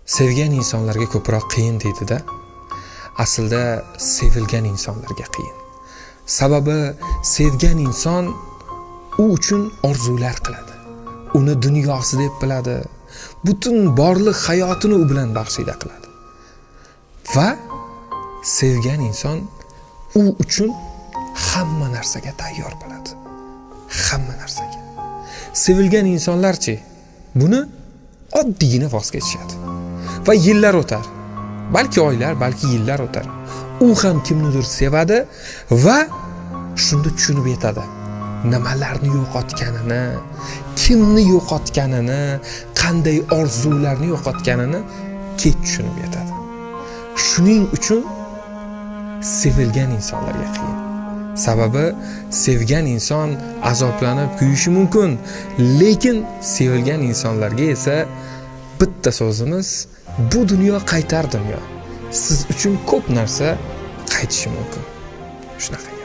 Sevgan insonlarga ko'proq qiyin deydi-da. Aslida sevilgan insonlarga qiyin. Sababi sevgan inson u uchun orzular qiladi. Uni dunyosi deb biladi. Butun borliq hayotini u bilan baxshida qiladi. Va sevgan inson u uchun hamma narsaga tayyor bo'ladi. Hamma narsaga. Sevilgan insonlarchi buni oddiygina voz kechishadi. Va yillar o'tar. Balki oylar, balki yillar o'tar. U ham kimnidir sevadi va shunda tushunib yetadi. Nimalarni yo'qotganini, kimni yo'qotganini, qanday orzularni yo'qotganini kech tushunib yetadi. Shuning uchun sevilgan insonlarga qiyin. Sababi sevgan inson azoblanib kuyishi mumkin, lekin sevilgan insonlarga esa bitta so'zimiz: bu dunyo qaytar dunyo. Siz uchun ko'p narsa qaytishi mumkin. Shunaqa.